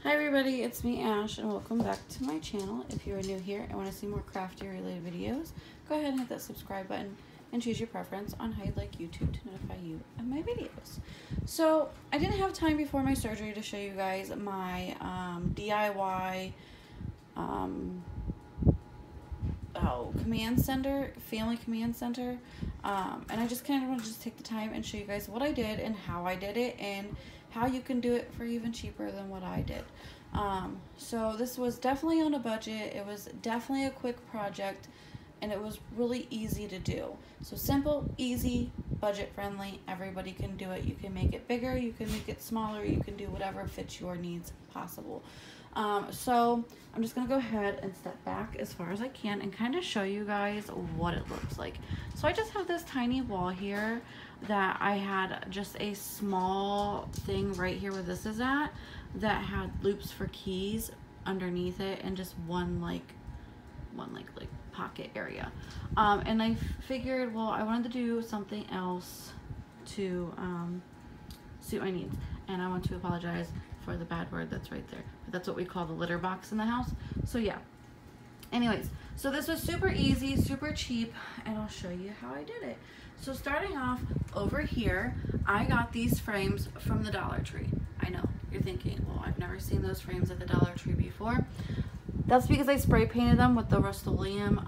Hi everybody, it's me Ash and welcome back to my channel. If you are new here and want to see more crafty related videos, go ahead and hit that subscribe button and choose your preference on how you'd like YouTube to notify you of my videos. So I didn't have time before my surgery to show you guys my DIY family command center, and I just kind of want to just take the time and show you guys what I did and how I did it and how you can do it for even cheaper than what I did. So this was definitely on a budget. It was definitely a quick project and it was really easy to do. So simple, easy, budget friendly, everybody can do it. You can make it bigger, you can make it smaller, you can do whatever fits your needs possible. So I'm just gonna go ahead and step back as far as I can and kind of show you guys what it looks like. So I just have this tiny wall here that I had just a small thing right here where this is at that had loops for keys underneath it and just one pocket area. And I figured, well, I wanted to do something else to suit my needs. And I want to apologize for the bad word that's right there. But that's what we call the litter box in the house. So yeah. Anyways, so this was super easy, super cheap, and I'll show you how I did it. So starting off over here, I got these frames from the Dollar Tree. I know, you're thinking, well, I've never seen those frames at the Dollar Tree before. That's because I spray painted them with the Rust-Oleum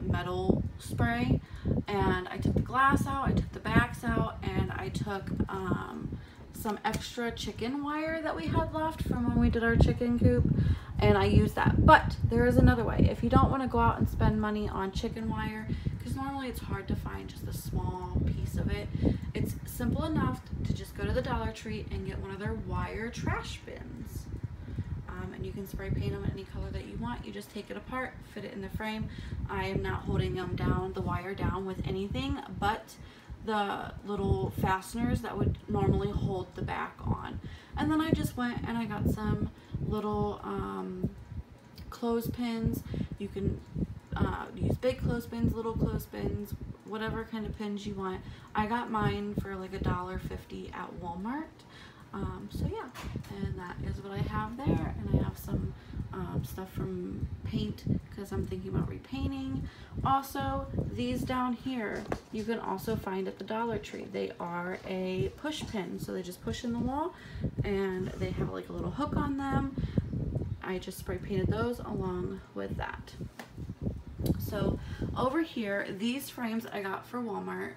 metal spray, and I took the glass out, I took the backs out, and I took some extra chicken wire that we had left from when we did our chicken coop, and I used that. But there is another way. If you don't want to go out and spend money on chicken wire, because normally it's hard to find just a small piece of it, it's simple enough to just go to the Dollar Tree and get one of their wire trash bins. And you can spray paint them any color that you want. You just take it apart, fit it in the frame. I am not holding them down, the wire down, with anything but the little fasteners that would normally hold the back on. And then I just went and I got some little clothespins. You can use big clothespins, little clothespins, whatever kind of pins you want. I got mine for like $1.50 at Walmart. So yeah, and that is what I have there, and I have some stuff from paint because I'm thinking about repainting. Also, these down here you can also find at the Dollar Tree. They are a push pin, so they just push in the wall and they have like a little hook on them. I just spray painted those along with that. So over here, these frames I got for Walmart.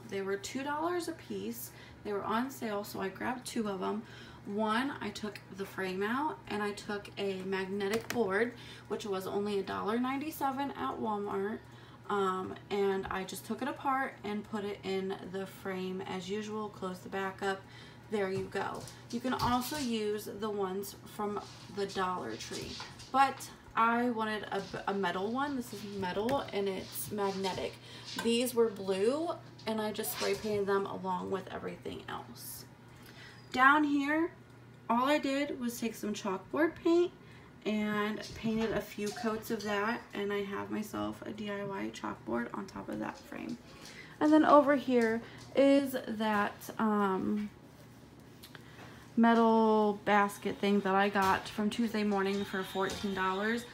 They were $2 a piece. They were on sale, so I grabbed 2 of them. One, I took the frame out, and I took a magnetic board, which was only $1.97 at Walmart. And I just took it apart and put it in the frame as usual, closed the back up. There you go. You can also use the ones from the Dollar Tree, but I wanted a metal one. This is metal and it's magnetic. These were blue and I just spray painted them along with everything else. Down here, all I did was take some chalkboard paint and painted a few coats of that, and I have myself a DIY chalkboard on top of that frame. And then over here is that metal basket thing that I got from Tuesday Morning for $14.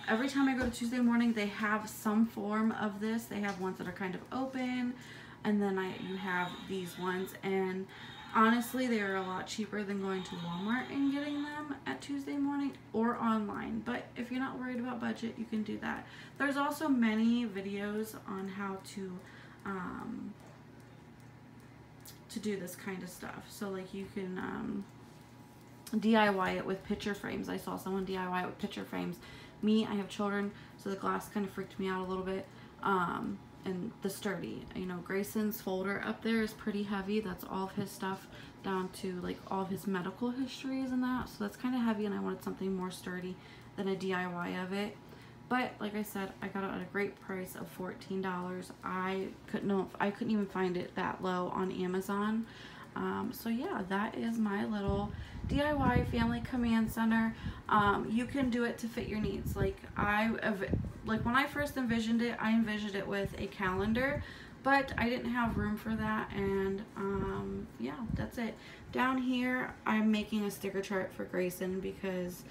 Every time I go to Tuesday Morning, they have some form of this. They have ones that are kind of open, and then you have these ones, and honestly they are a lot cheaper than going to Walmart and getting them at Tuesday Morning or online. But if you're not worried about budget, you can do that. There's also many videos on how to do this kind of stuff. So like you can DIY it with picture frames. I saw someone DIY it with picture frames. Me, I have children, so the glass kind of freaked me out a little bit. And the sturdy, you know, Grayson's folder up there is pretty heavy. That's all of his stuff down to like all of his medical histories and that. So that's kind of heavy, and I wanted something more sturdy than a DIY of it. But like I said, I got it at a great price of $14. I couldn't even find it that low on Amazon. So yeah, that is my little DIY family command center. You can do it to fit your needs. Like when I first envisioned it, I envisioned it with a calendar but I didn't have room for that, and yeah, that's it. Down here I'm making a sticker chart for Grayson because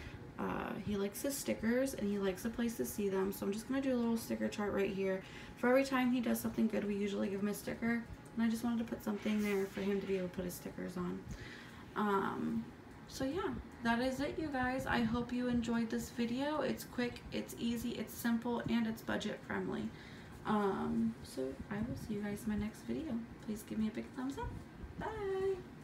he likes his stickers and he likes a place to see them, so I'm just going to do a little sticker chart right here. For every time he does something good, we usually give him a sticker, and I just wanted to put something there for him to be able to put his stickers on. So yeah, that is it, you guys. I hope you enjoyed this video. It's quick, it's easy, it's simple, and it's budget friendly. So I will see you guys in my next video. Please give me a big thumbs up. Bye!